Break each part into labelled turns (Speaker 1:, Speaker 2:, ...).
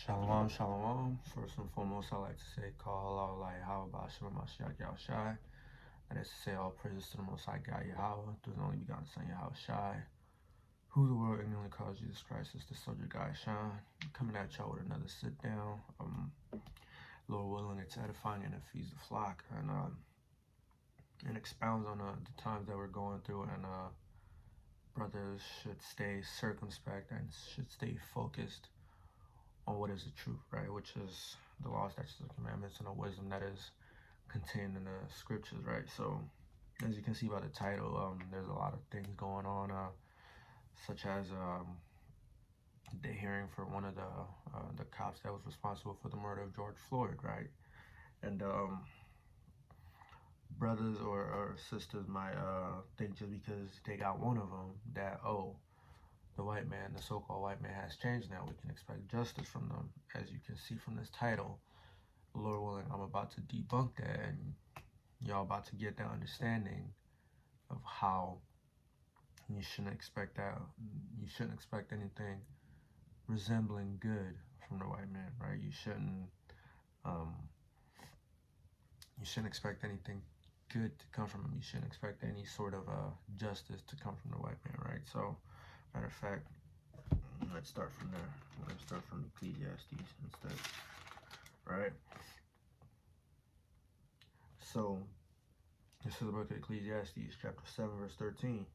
Speaker 1: Shalom, shalom. First and foremost, I like to say, call Allah, like, how about Shalom Mashiach Yahushai. That is to say, all praises to the Most High God Yahweh, through the only begotten Son Yahushai, who the world ignorantly calls Jesus Christ, is the soldier guy Sean. Coming at y'all with another sit down. Lord willing, it's edifying and it feeds the flock, and expounds on the times that we're going through, and brothers should stay circumspect and should stay focused on what is the truth, right? Which is the law, statutes, and commandments, and the wisdom that is contained in the scriptures, right? So, as you can see by the title, there's a lot of things going on, such as the hearing for one of the cops that was responsible for the murder of George Floyd, right? And brothers or sisters might think just because they got one of them that, oh, the white man, the so-called white man, has changed now. We can expect justice from them. As you can see from this title, Lord willing, I'm about to debunk that, and y'all about to get the understanding of how you shouldn't expect that. You shouldn't expect anything resembling good from the white man, right? You shouldn't expect anything good to come from him. You shouldn't expect any sort of justice to come from the white man, right? So, matter of fact, let's start from there. Let's start from Ecclesiastes instead, right? So, this is the book of Ecclesiastes, chapter 7, verse 13.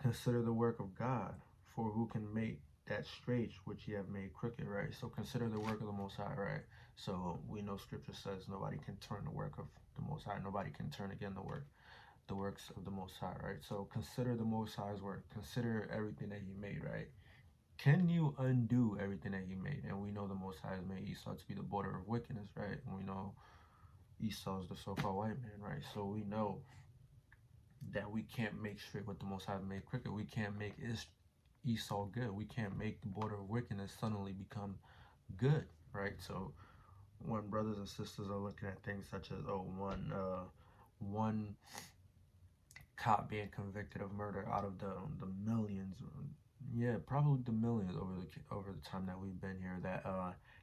Speaker 1: Consider the work of God, for who can make that straight which ye have made crooked, right? So consider the work of the Most High, right? So we know Scripture says nobody can turn the work of the Most High. Nobody can turn again the works of the Most High, right? So consider the Most High's work. Consider everything that He made, right? Can you undo everything that He made? And we know the Most High has made Esau to be the border of wickedness, right? And we know Esau is the so-called white man, right? So we know that we can't make straight what the Most High made crooked. We can't make Esau good. We can't make the border of wickedness suddenly become good, right? So when brothers and sisters are looking at things such as one cop being convicted of murder out of the millions, yeah, probably the millions over the time that we've been here that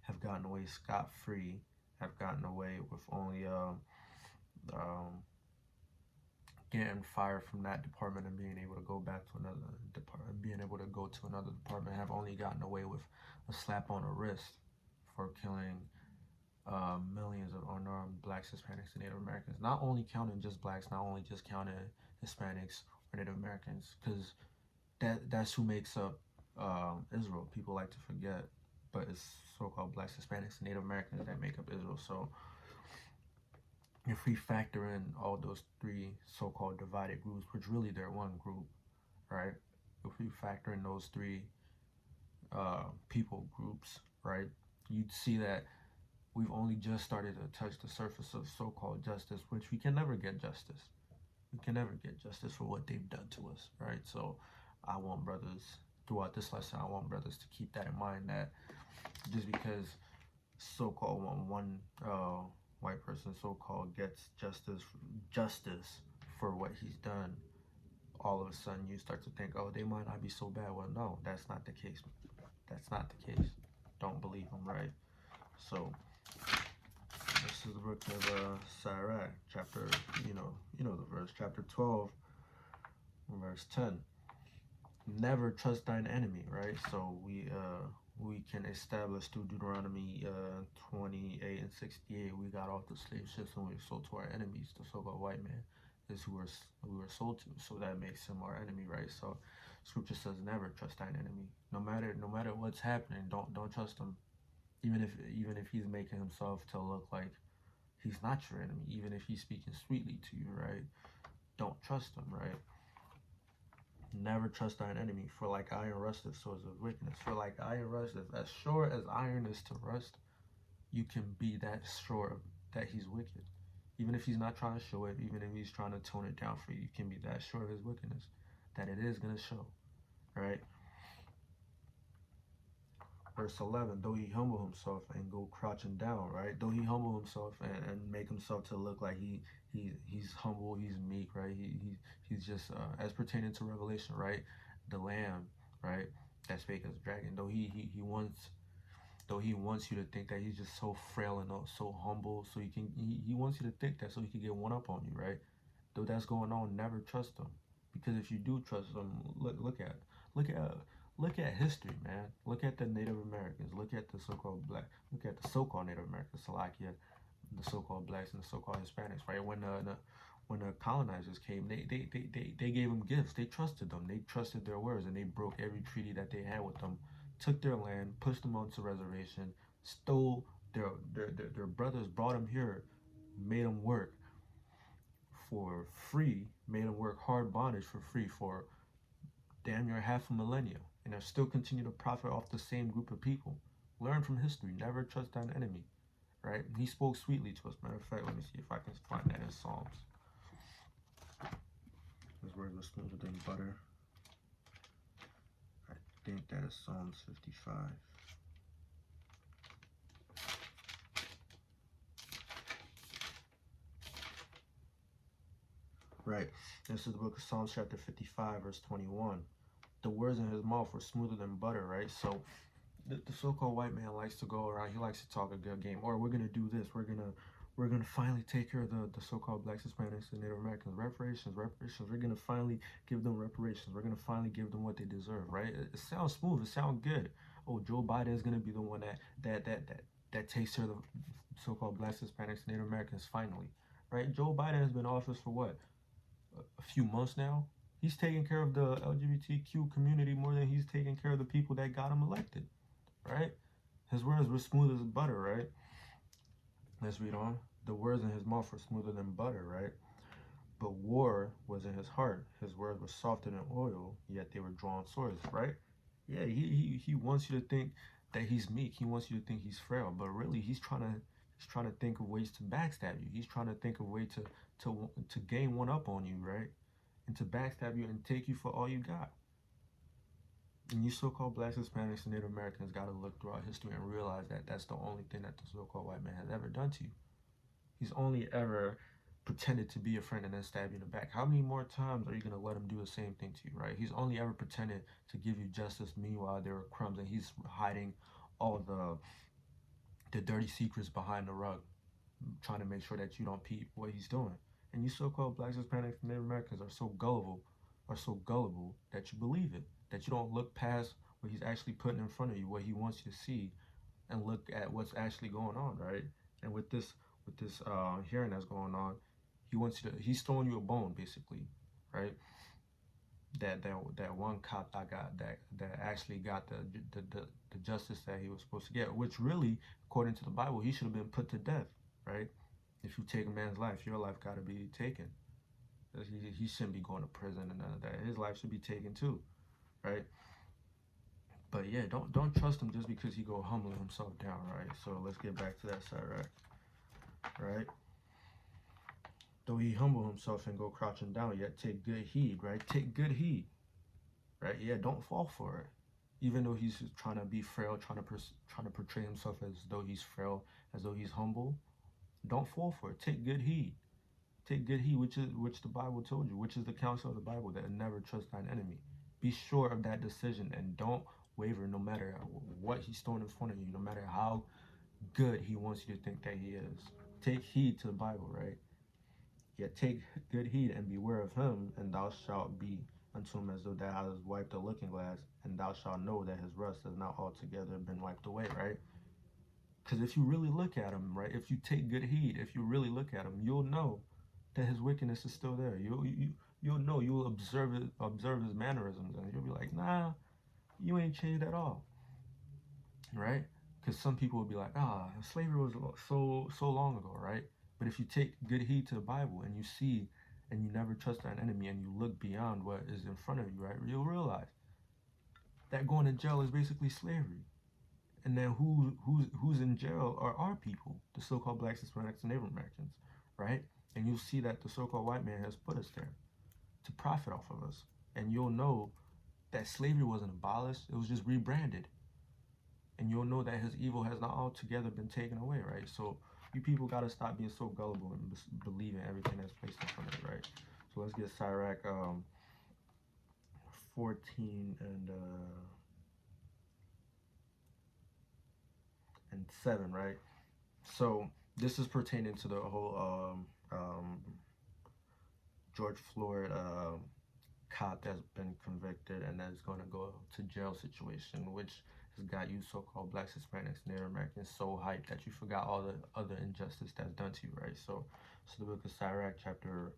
Speaker 1: have gotten away scot-free, have gotten away with only getting fired from that department and being able to go back to another department, being able to go to another department, have only gotten away with a slap on the wrist for killing millions of unarmed blacks, Hispanics, and Native Americans. Not only counting just blacks, not only just counting Hispanics or Native Americans, because that's who makes up Israel. People like to forget, but it's so-called blacks, Hispanics, and Native Americans that make up Israel. So if we factor in all those three so-called divided groups, which really they're one group, right? If we factor in those three people groups, right, you'd see that we've only just started to touch the surface of so-called justice, which we can never get justice. We can never get justice for what they've done to us, right? So I want brothers, throughout this lesson, I want brothers to keep that in mind, that just because so-called one white person so-called gets justice for what he's done, all of a sudden you start to think, oh, they might not be so bad. Well, no, that's not the case. That's not the case. Don't believe them, right? So this is the book of Sirach, chapter, you know the verse, chapter 12, verse 10. Never trust thine enemy, right? So we can establish through Deuteronomy 28 and 68, we got off the slave ships and we were sold to our enemies. The so-called white man is who we were sold to, so that makes him our enemy, right? So Scripture says, never trust thine enemy. No matter what's happening, don't trust him. Even if he's making himself to look like he's not your enemy, even if he's speaking sweetly to you, right? Don't trust him, right? Never trust thine enemy, for like iron rusteth, so is his wickedness. For like iron rusteth, as sure as iron is to rust, you can be that sure that he's wicked. Even if he's not trying to show it, even if he's trying to tone it down for you, you can be that sure of his wickedness, that it is going to show, right? Verse 11, though he humble himself and go crouching down, right? Though he humble himself and make himself to look like he's humble, he's meek, right? He's just as pertaining to Revelation, right? The Lamb, right? That spake as dragon. Though he Though he wants you to think that he's just so frail and so humble, so he wants you to think that so he can get one up on you, right? Though that's going on, never trust him, because if you do trust him, look at look at history, man. Look at the Native Americans. Look at the so-called black. Look at the so-called Native Americans, Slovakia, the so-called blacks and the so-called Hispanics, right? When the colonizers came, they gave them gifts. They trusted them. They trusted their words, and they broke every treaty that they had with them. Took their land, pushed them onto reservation, stole their brothers, brought them here, made them work for free, made them work hard bondage for free for damn near half a millennia, and they're still continue to profit off the same group of people. Learn from history. Never trust thine enemy. Right? He spoke sweetly to us. Matter of fact, let me see if I can find that in Psalms. His word was smoother than butter. I think that is Psalms 55. Right. This is the book of Psalms chapter 55, verse 21. The words in his mouth were smoother than butter, right? So the so-called white man likes to go around, he likes to talk a good game. Or we're gonna do this, we're gonna finally take care of the so-called blacks, Hispanics, and Native Americans. Reparations. We're gonna finally give them reparations. We're gonna finally give them what they deserve, right? It sounds smooth, it sounds good. Oh, Joe Biden is gonna be the one that takes care of the so-called blacks, Hispanics, and Native Americans finally. Right? Joe Biden has been in office for what? A few months now. He's taking care of the LGBTQ community more than he's taking care of the people that got him elected, right? His words were smooth as butter, right? Let's read on. The words in his mouth were smoother than butter, right? But war was in his heart. His words were softer than oil, yet they were drawn swords, right? Yeah, he wants you to think that he's meek. He wants you to think he's frail, but really he's trying to think of ways to backstab you. He's trying to think of ways to gain one up on you, right? And to backstab you and take you for all you got. And you so-called blacks, Hispanics, and Native Americans got to look throughout history and realize that that's the only thing that the so-called white man has ever done to you. He's only ever pretended to be a friend and then stab you in the back. How many more times are you going to let him do the same thing to you, right? He's only ever pretended to give you justice. Meanwhile, there are crumbs, and he's hiding all the dirty secrets behind the rug, trying to make sure that you don't peep what he's doing. And you so-called blacks, Hispanics, and Native Americans are so gullible that you believe it, that you don't look past what he's actually putting in front of you, what he wants you to see, and look at what's actually going on, right? And with this hearing that's going on, he's throwing you a bone, basically, right? That one cop that actually got the justice that he was supposed to get, which really, according to the Bible, he should have been put to death, right? If you take a man's life, your life got to be taken. He shouldn't be going to prison and none of that. His life should be taken too, right? But yeah, don't trust him just because he go humbling himself down, right? So let's get back to that side, right? Though he humble himself and go crouching down, yet take good heed, right? Take good heed, right? Yeah, don't fall for it. Even though he's trying to be frail, trying to portray himself as though he's frail, as though he's humble, don't fall for it. Take good heed. Take good heed, which the Bible told you, which is the counsel of the Bible, that never trust thine enemy. Be sure of that decision and don't waver, no matter what he's throwing in front of you, no matter how good he wants you to think that he is. Take heed to the Bible, right? Yet take good heed and beware of him, and thou shalt be unto him as though thou hadst wiped a looking glass, and thou shalt know that his rust has not altogether been wiped away, right? Because if you really look at him, right, if you take good heed, if you really look at him, you'll know that his wickedness is still there. You'll know. You'll observe his mannerisms, and you'll be like, nah, you ain't changed at all, right? Because some people will be like, slavery was so long ago, right? But if you take good heed to the Bible and you see, and you never trust an enemy, and you look beyond what is in front of you, right, you'll realize that going to jail is basically slavery. And then who's in jail are our people, the so-called blacks, Hispanics, and Native Americans, right? And you'll see that the so-called white man has put us there to profit off of us. And you'll know that slavery wasn't abolished, it was just rebranded. And you'll know that his evil has not altogether been taken away, right? So you people got to stop being so gullible and believing everything that's placed in front of you, right? So let's get Sirach 14 and and 7, right? So this is pertaining to the whole George Floyd cop that's been convicted and that's going to go to jail situation, which has got you so-called blacks, Hispanics, Native Americans so hyped that you forgot all the other injustice that's done to you, right? So the book of Sirach, chapter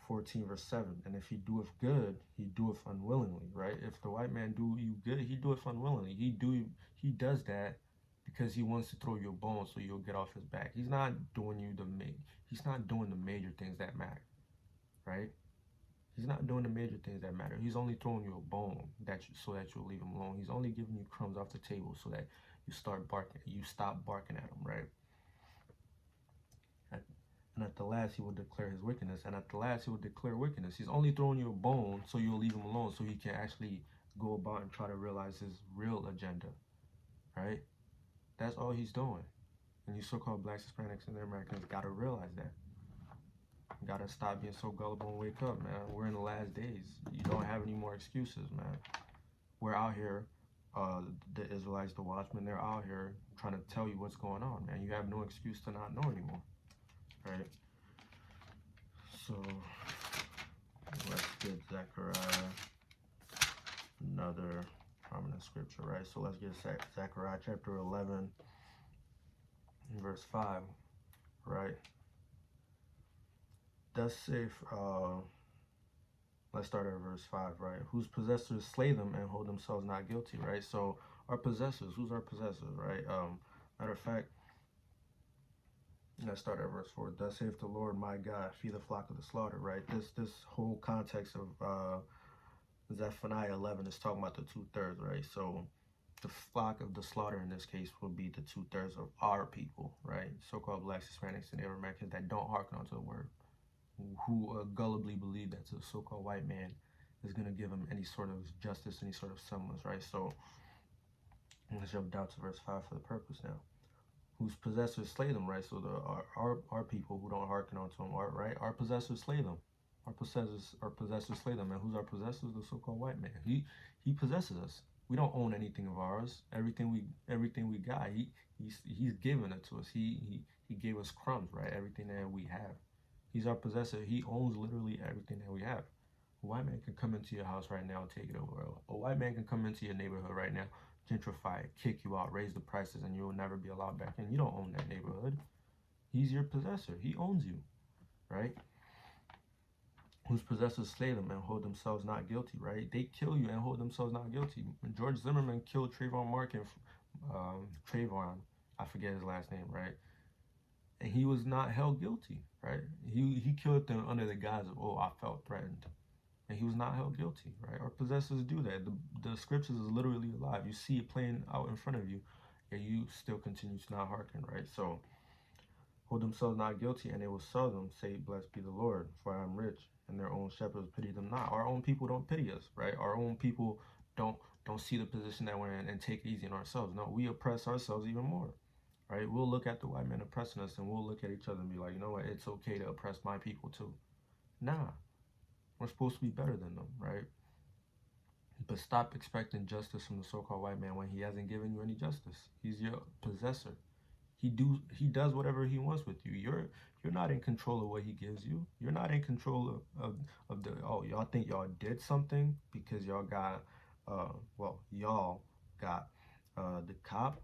Speaker 1: 14, verse 7. And if he doeth good, he doeth unwillingly, right? If the white man do you good, he doeth unwillingly. He does that because he wants to throw you a bone so you'll get off his back. He's not doing he's not doing the major things that matter, right? He's not doing the major things that matter. He's only throwing you a bone so that you'll leave him alone. He's only giving you crumbs off the table so that you stop barking at him, right? And at the last he will declare his wickedness, and at the last he will declare wickedness. He's only throwing you a bone so you'll leave him alone so he can actually go about and try to realize his real agenda, right? That's all he's doing. And you so-called blacks, Hispanics, and Americans gotta realize that. You gotta stop being so gullible and wake up, man. We're in the last days. You don't have any more excuses, man. We're out here, the Israelites, the watchmen, they're out here trying to tell you what's going on, man. You have no excuse to not know anymore, right? So let's get Zechariah, another prominent scripture, right? So let's get Zechariah chapter 11, verse 5, right? Thus saith, let's start at verse 5, right? Whose possessors slay them and hold themselves not guilty, right? So our possessors, who's our possessors, right? Matter of fact, let's start at verse 4. Thus saith the Lord my God, feed the flock of the slaughter, right? This whole context of Zephaniah 11 is talking about the 2/3, right? So the flock of the slaughter in this case will be the 2/3 of our people, right? So-called blacks, Hispanics, and Native Americans that don't hearken onto the word, who gullibly believe that the so-called white man is going to give them any sort of justice, any sort of semblance, right? So let's jump down to verse 5 for the purpose now. Whose possessors slay them, right? So our people who don't hearken onto them, right? Our possessors slay them. Our possessors slay them. And who's our possessors? The so-called white man. He possesses us. We don't own anything of ours. Everything we got, he's given it to us. He gave us crumbs, right? Everything that we have. He's our possessor. He owns literally everything that we have. A white man can come into your house right now and take it over. A white man can come into your neighborhood right now, gentrify it, kick you out, raise the prices, and you will never be allowed back in. You don't own that neighborhood. He's your possessor. He owns you, right? Whose possessors slay them and hold themselves not guilty, right? They kill you and hold themselves not guilty. When George Zimmerman killed Trayvon Martin, Trayvon, I forget his last name, right? And he was not held guilty, right? He killed them under the guise of, oh, I felt threatened. And he was not held guilty, right? Our possessors do that. The scriptures is literally alive. You see it playing out in front of you, and you still continue to not hearken, right? So, hold themselves not guilty, and they will seldom say, blessed be the Lord, for I am rich, and their own shepherds pity them not. Our own people don't pity us, right? Our own people don't see the position that we're in and take it easy on ourselves. No, we oppress ourselves even more, right? We'll look at the white man oppressing us, and we'll look at each other and be like, you know what? It's okay to oppress my people too. Nah. We're supposed to be better than them, right? But stop expecting justice from the so-called white man when he hasn't given you any justice. He's your possessor. He does whatever he wants with you. You're not in control of what he gives you. You're not in control of the, oh, y'all think y'all did something because y'all got y'all got the cop.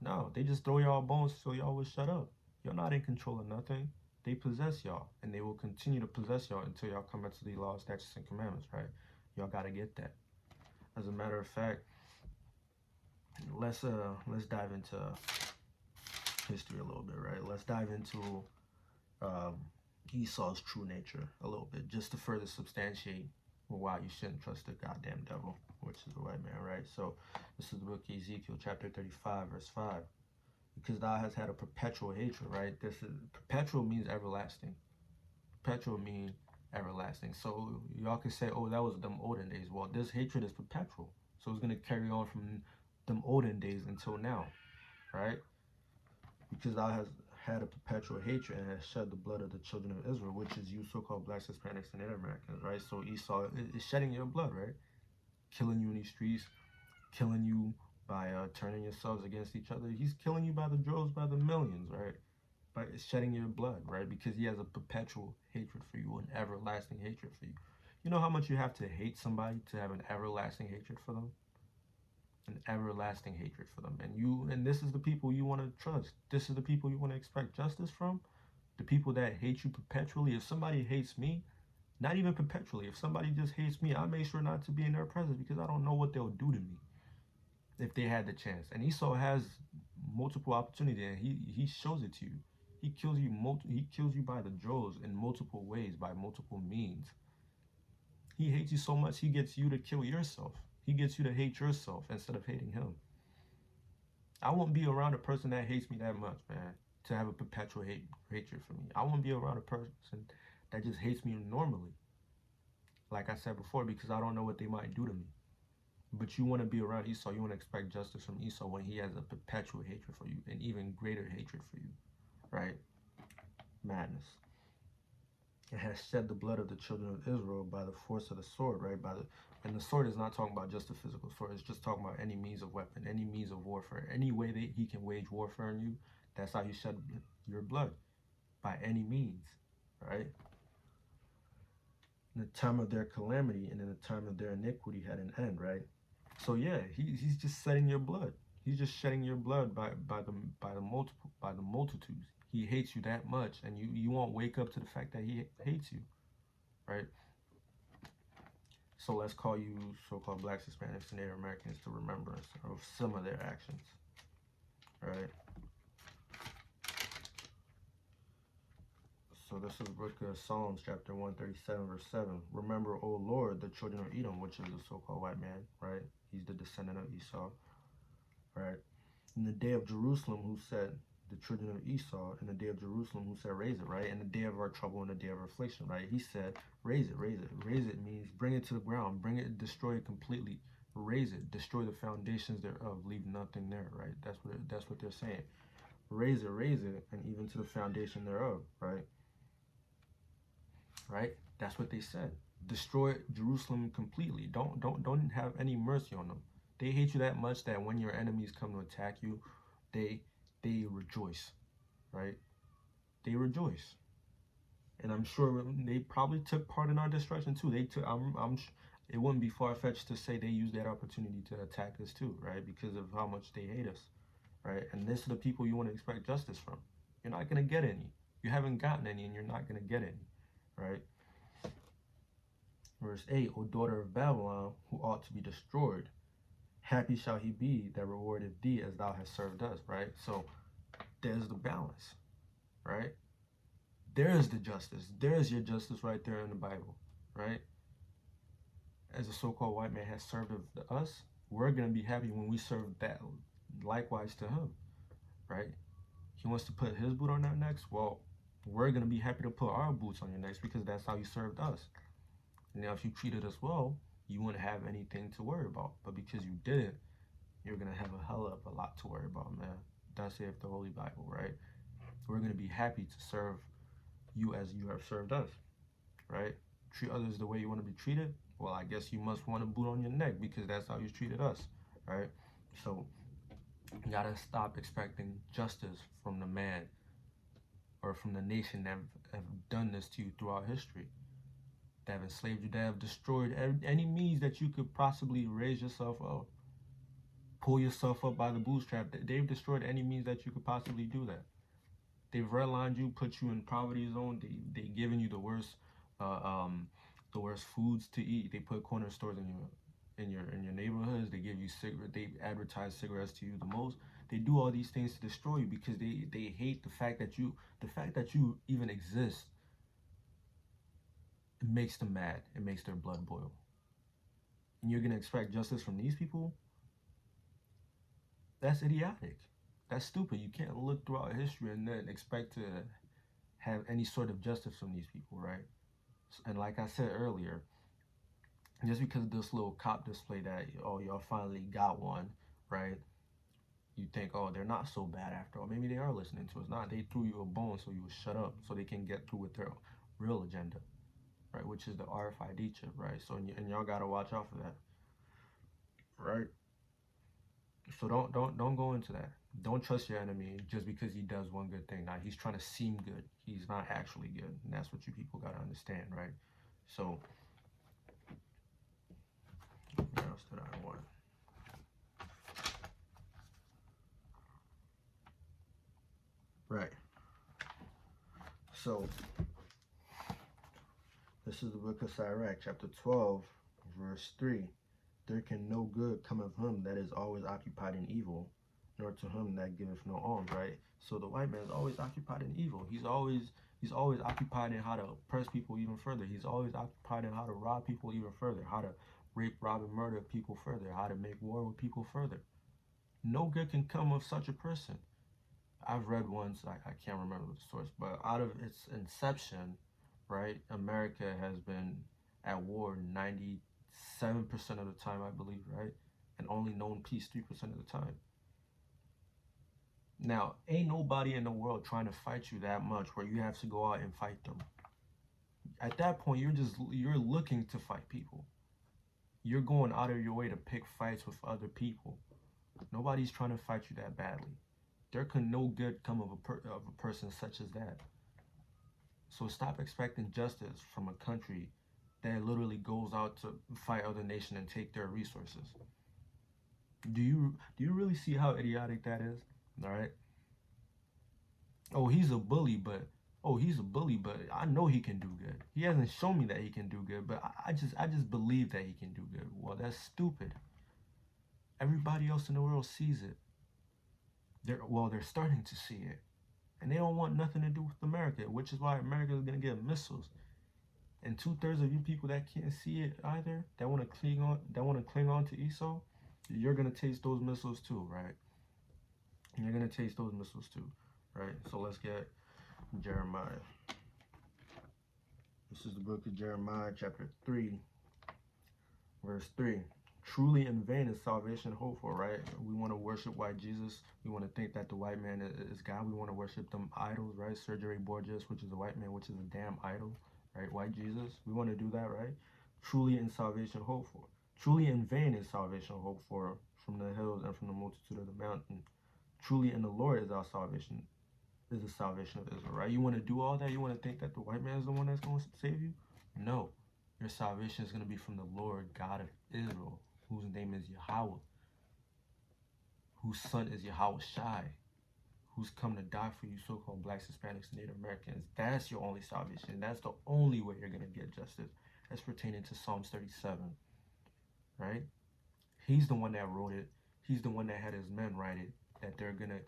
Speaker 1: No, they just throw y'all bones so y'all will shut up. You're not in control of nothing. They possess y'all, and they will continue to possess y'all until y'all come into the law, statutes, and commandments, right? Y'all got to get that. As a matter of fact, let's dive into history a little bit, right? Let's dive into Esau's true nature a little bit, just to further substantiate why you shouldn't trust the goddamn devil, which is the white man, right? So this is the book of Ezekiel, chapter 35, verse 5. Because thou hast had a perpetual hatred, right? This is perpetual means everlasting. Perpetual means everlasting. So y'all can say, oh, that was them olden days. Well, this hatred is perpetual. So it's gonna carry on from them olden days until now, right? Because thou hast had a perpetual hatred and has shed the blood of the children of Israel, which is you so-called blacks, Hispanics, and Native Americans, right? So Esau is shedding your blood, right? Killing you in these streets, killing you by turning yourselves against each other. He's killing you by the droves, by the millions, right? By shedding your blood, right? Because he has a perpetual hatred for you, an everlasting hatred for you. You know how much you have to hate somebody to have an everlasting hatred for them? An everlasting hatred for them. And this is the people you want to trust. This is the people you want to expect justice from. The people that hate you perpetually. If somebody hates me, not even perpetually, if somebody just hates me, I make sure not to be in their presence because I don't know what they'll do to me if they had the chance. And Esau has multiple opportunity, and he shows it to you. He kills you by the droves in multiple ways, by multiple means. He hates you so much he gets you to kill yourself. He gets you to hate yourself instead of hating him. I won't be around a person that hates me that much, man, to have a perpetual hatred for me. I won't be around a person that just hates me normally, like I said before, because I don't know what they might do to me. But you want to be around Esau. You want to expect justice from Esau when he has a perpetual hatred for you, an even greater hatred for you, right? Madness. It has shed the blood of the children of Israel by the force of the sword, right? And the sword is not talking about just a physical sword. It's just talking about any means of weapon, any means of warfare, any way that he can wage warfare on you. That's how he shed your blood, by any means, right? In the time of their calamity and in the time of their iniquity had an end, right? So yeah, he's just shedding your blood. He's just shedding your blood by the multitudes. He hates you that much, and you won't wake up to the fact that he hates you, right? So let's call you so-called blacks, Hispanics, and Native Americans to remembrance of some of their actions, right? So this is Book of Psalms, chapter 137, verse 7. Remember, O Lord, the children of Edom, which is the so-called white man, right? He's the descendant of Esau, right? In the day of Jerusalem, who said, the children of Esau, in the day of Jerusalem, who said, raise it, right? In the day of our trouble, in the day of our affliction, right? He said, raise it, raise it. Raise it means bring it to the ground, bring it, destroy it completely. Raise it, destroy the foundations thereof, leave nothing there, right? That's what they're saying. Raise it, and even to the foundation thereof, right? Right? That's what they said. Destroy Jerusalem completely. Don't have any mercy on them. They hate you that much that when your enemies come to attack you, they rejoice, right? They rejoice, and I'm sure they probably took part in our destruction too. They took. It wouldn't be far fetched to say they used that opportunity to attack us too, right? Because of how much they hate us, right? And this are the people you want to expect justice from. You're not gonna get any. You haven't gotten any, and you're not gonna get any, right? Verse 8, O daughter of Babylon, who ought to be destroyed, happy shall he be that rewarded thee as thou hast served us, right? So there's the balance, right? There's the justice. There's your justice right there in the Bible, right? As a so-called white man has served us, we're going to be happy when we serve that likewise to him, right? He wants to put his boot on our necks. Well, we're going to be happy to put our boots on your necks because that's how you served us. Now, if you treated us well, you wouldn't have anything to worry about. But because you didn't, you're going to have a hell of a lot to worry about, man. Thus saith the Holy Bible, right? We're going to be happy to serve you as you have served us, right? Treat others the way you want to be treated. Well, I guess you must want a boot on your neck because that's how you treated us, right? So you gotta stop expecting justice from the man or from the nation that have done this to you throughout history, that have enslaved you, that have destroyed any means that you could possibly raise yourself up, pull yourself up by the bootstrap. They've destroyed any means that you could possibly do that. They've redlined you, put you in poverty zone. They given you the worst foods to eat. They put corner stores in your neighborhoods. They give you cigarettes. They advertise cigarettes to you the most. They do all these things to destroy you because they hate the fact that you even exist. It makes them mad. It makes their blood boil. And you're gonna expect justice from these people? That's idiotic. That's stupid. You can't look throughout history and then expect to have any sort of justice from these people, right? And like I said earlier, just because of this little cop display that, oh, y'all finally got one, right? You think, oh, they're not so bad after all. Maybe they are listening to us. Not, they threw you a bone so you would shut up so they can get through with their real agenda, right? Which is the RFID chip, right? So, and y'all got to watch out for that, right? So don't go into that. Don't trust your enemy just because he does one good thing. Now he's trying to seem good. He's not actually good, and that's what you people gotta understand, right? So what else did I want? Right. So this is the book of Sirach, chapter 12, verse 3. There can no good come of him that is always occupied in evil, nor to him that giveth no alms, right? So the white man is always occupied in evil. He's always occupied in how to oppress people even further. He's always occupied in how to rob people even further, how to rape, rob, and murder people further, how to make war with people further. No good can come of such a person. I've read once, I can't remember the source, but out of its inception, right, America has been at war 97% of the time, I believe, right? And only known peace 3% of the time. Now, ain't nobody in the world trying to fight you that much where you have to go out and fight them. At that point, you're looking to fight people. You're going out of your way to pick fights with other people. Nobody's trying to fight you that badly. There can no good come of a person such as that. So stop expecting justice from a country that literally goes out to fight other nations and take their resources. Do you really see how idiotic that is? All right. Oh, he's a bully, but I know he can do good. He hasn't shown me that he can do good, but I just believe that he can do good. Well, that's stupid. Everybody else in the world sees it. They're starting to see it, and they don't want nothing to do with America, which is why America is gonna get missiles. And 2/3 of you people that can't see it either, that want to cling on to Esau, you're gonna taste those missiles too, right? You're gonna taste those missiles too, right? So let's get Jeremiah. This is the book of Jeremiah, chapter 3, verse 3. Truly in vain is salvation hoped for, right? We want to worship white Jesus. We want to think that the white man is God. We want to worship them idols, right? Sergio Borges, which is a white man, which is a damn idol, right? White Jesus. We want to do that, right? Truly in salvation hoped for. Truly in vain is salvation hoped for from the hills and from the multitude of the mountain. Truly in the Lord is our salvation, is the salvation of Israel, right? You want to do all that? You want to think that the white man is the one that's going to save you? No. Your salvation is going to be from the Lord God of Israel, whose name is Yahweh, whose son is Yahweh Shai, who's come to die for you so-called blacks, Hispanics, Native Americans. That's your only salvation. That's the only way you're going to get justice. That's pertaining to Psalms 37, right? He's the one that wrote it. He's the one that had his men write it, that they're going to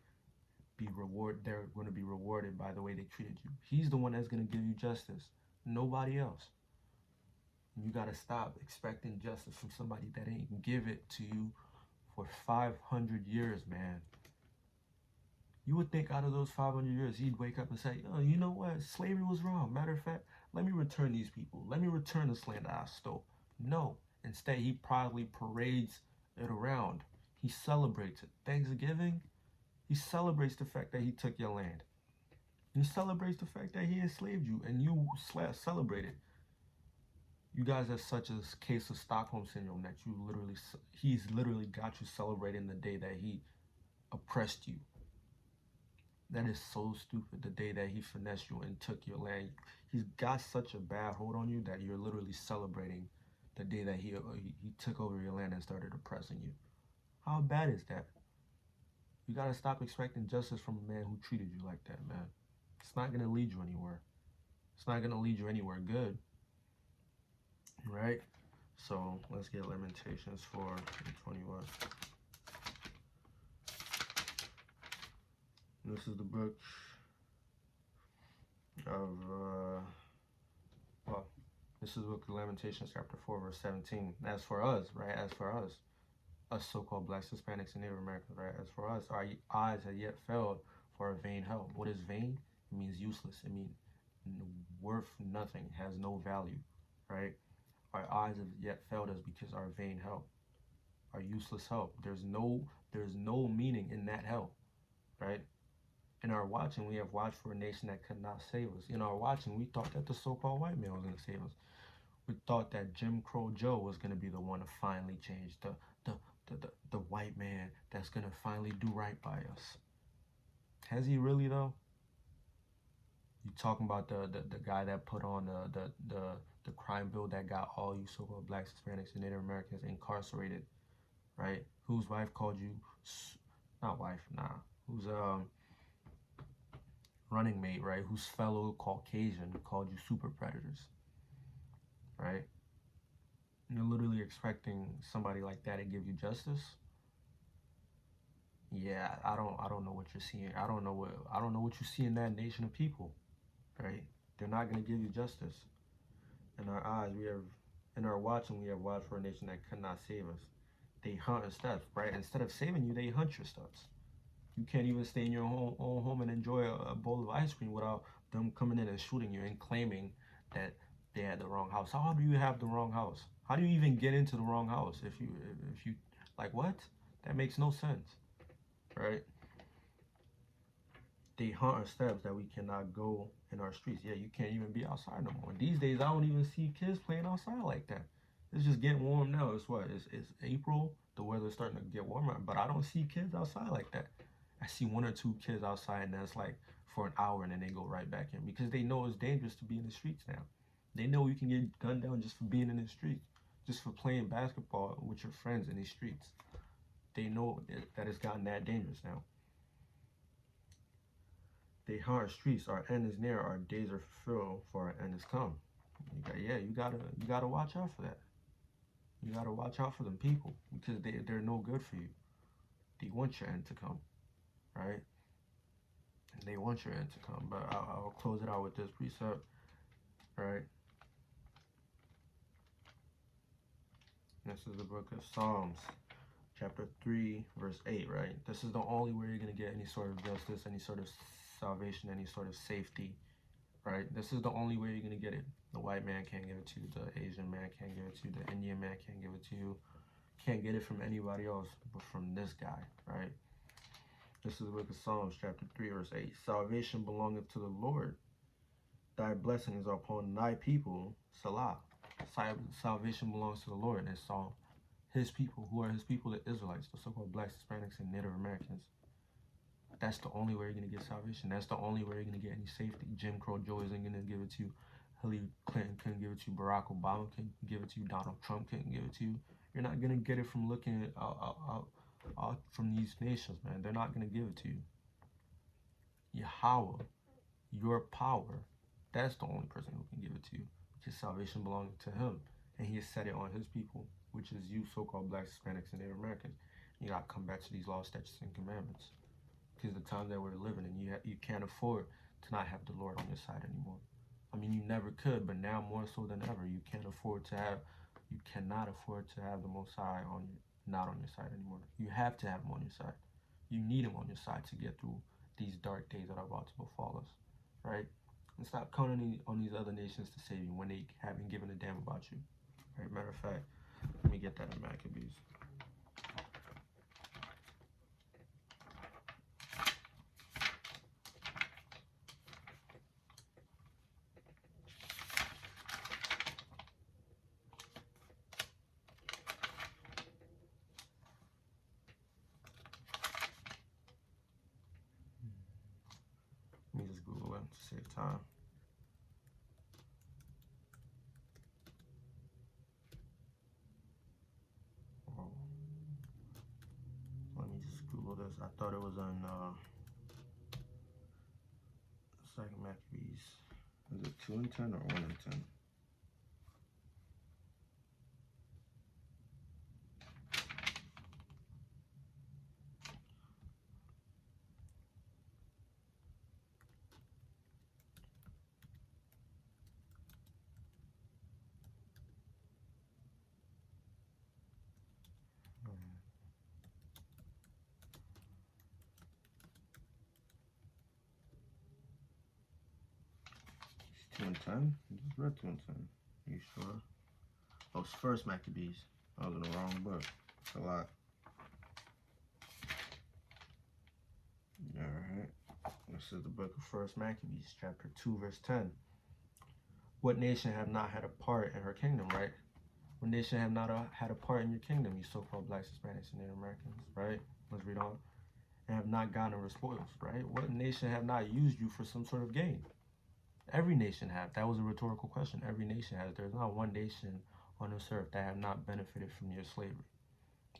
Speaker 1: be rewarded by the way they treated you. He's the one that's going to give you justice. Nobody else. You got to stop expecting justice from somebody that ain't give it to you for 500 years, man. You would think out of those 500 years, he'd wake up and say, oh, you know what? Slavery was wrong. Matter of fact, let me return these people. Let me return this land that I stole. No. Instead, he proudly parades it around. He celebrates it. Thanksgiving, he celebrates the fact that he took your land. He celebrates the fact that he enslaved you, and you celebrate it. You guys have such a case of Stockholm syndrome that he's literally got you celebrating the day that he oppressed you. That is so stupid. The day that he finessed you and took your land, he's got such a bad hold on you that you're literally celebrating the day that he took over your land and started oppressing you. How bad is that? You gotta stop expecting justice from a man who treated you like that, man. It's not gonna lead you anywhere. It's not gonna lead you anywhere good. Right? So let's get Lamentations 4:21. This is the book of this is the book of Lamentations, chapter 4, verse 17. As for us, right? As for us so-called blacks, Hispanics, and Native Americans, right? As for us, our eyes have yet failed for a vain help. What is vain? It means useless. It means worth nothing, has no value, right? Our eyes have yet failed us because our vain help, our useless help. There's no meaning in that help, right? In our watching, we have watched for a nation that could not save us. In our watching, we thought that the so-called white man was going to save us. We thought that Jim Crow Joe was going to be the one to finally change, the the white man that's gonna finally do right by us. Has he really though? You talking about the guy that put on the crime bill that got all you so-called blacks, Hispanics, and Native Americans incarcerated, right? Whose wife called you, not wife, nah, whose running mate, right? Whose fellow Caucasian called you super predators, right? You're literally expecting somebody like that to give you justice. Yeah, I don't know what you're seeing. I don't know what you see in that nation of people, right? They're not gonna give you justice. In our eyes, in our watching, we have watched for a nation that could not save us. They hunt our steps, right? Instead of saving you, they hunt your steps. You can't even stay in your own home and enjoy a bowl of ice cream without them coming in and shooting you and claiming that they had the wrong house. How do you have the wrong house? How do you even get into the wrong house if you like what? That makes no sense, right? They hunt our steps that we cannot go in our streets. Yeah, you can't even be outside no more. These days, I don't even see kids playing outside like that. It's just getting warm now. It's what? It's April. The weather's starting to get warmer, but I don't see kids outside like that. I see one or two kids outside, and that's like for an hour, and then they go right back in because they know it's dangerous to be in the streets now. They know you can get gunned down just for being in the streets, just for playing basketball with your friends in these streets. They know that it's gotten that dangerous now. They hunt our streets. Our end is near. Our days are fulfilled, for our end is come. You gotta watch out for that. You gotta watch out for them people because they're no good for you. They want your end to come, right? And they want your end to come. But I'll close it out with this precept, right? This is the book of Psalms, chapter 3, verse 8, right? This is the only way you're gonna get any sort of justice, any sort of salvation, any sort of safety, right? This is the only way you're gonna get it. The white man can't give it to you. The Asian man can't give it to you. The Indian man can't give it to you. Can't get it from anybody else but from this guy, right? This is the book of Psalms, chapter 3, verse 8. Salvation belongeth to the Lord. Thy blessings are upon thy people, Salah. Salvation belongs to the Lord, and it's all his people. Who are his people? The Israelites, the so-called blacks, Hispanics, and Native Americans. That's the only way you're going to get salvation. That's the only way you're going to get any safety. Jim Crow Joe isn't going to give it to you. Hillary Clinton couldn't give it to you. Barack Obama couldn't give it to you. Donald Trump couldn't give it to you. You're not going to get it from looking out from these nations, man. They're not going to give it to you. Yahweh, your power, that's the only person who can give it to you. Because salvation belongs to him. And he has set it on his people, which is you so-called blacks, Hispanics, and Native Americans. You got to come back to these laws, statutes, and commandments. Because the time that we're living in, you can't afford to not have the Lord on your side anymore. I mean, you never could, but now more so than ever, you cannot afford to have the Most High not on your side anymore. You have to have him on your side. You need him on your side to get through these dark days that are about to befall us, right? And stop counting on these other nations to save you when they haven't given a damn about you. Right? Matter of fact, let me get that in Maccabees. Let me just Google it to save time. Oh. Let me just Google this. I thought it was on Second Maccabees. Is it 2 and 10 or 1 and 10? It's 2 and 10? I just read 2 and 10. Are you sure? Oh, it's First Maccabees. I was in the wrong book. It's a lot. Alright. This is the book of First Maccabees, chapter 2, verse 10. What nation have not had a part in her kingdom, right? What nation have not had a part in your kingdom, you so-called blacks, Hispanics, and Native Americans, right? Let's read on. And have not gotten the spoils, right? What nation have not used you for some sort of gain? Every nation have. That was a rhetorical question. Every nation has. There's not one nation on this earth that have not benefited from your slavery.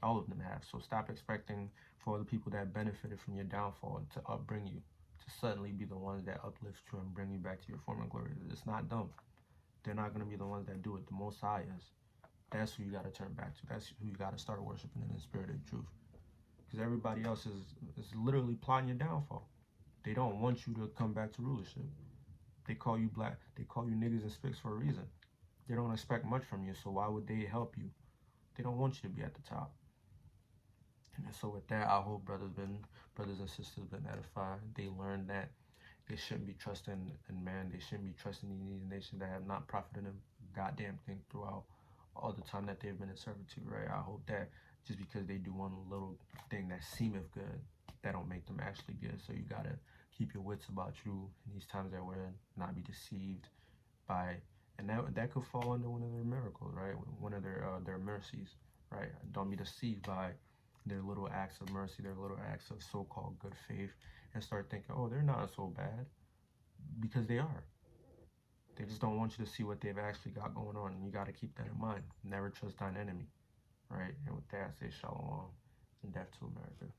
Speaker 1: All of them have. So stop expecting for the people that benefited from your downfall to upbring you, to suddenly be the ones that uplift you and bring you back to your former glory. It's not them. They're not going to be the ones that do it. The Most High is. That's who you got to turn back to. That's who you got to start worshiping in the spirit of truth. Because everybody else is literally plotting your downfall. They don't want you to come back to rulership. They call you black. They call you niggas and spics for a reason. They don't expect much from you, so why would they help you? They don't want you to be at the top. And so with that, I hope brothers and sisters been edified. They learned that they shouldn't be trusting in man. They shouldn't be trusting in these nations that have not profited them goddamn thing throughout all the time that they've been in servitude, right? I hope that just because they do one little thing that seemeth good, that don't make them actually good. So you gotta keep your wits about you in these times that we're in, not be deceived by, and that could fall under one of their miracles, right? One of their mercies, right? Don't be deceived by their little acts of mercy, their little acts of so-called good faith, and start thinking, oh, they're not so bad, because they are. They just don't want you to see what they've actually got going on, and you got to keep that in mind. Never trust thine enemy, right? And with that, I say shalom and death to America.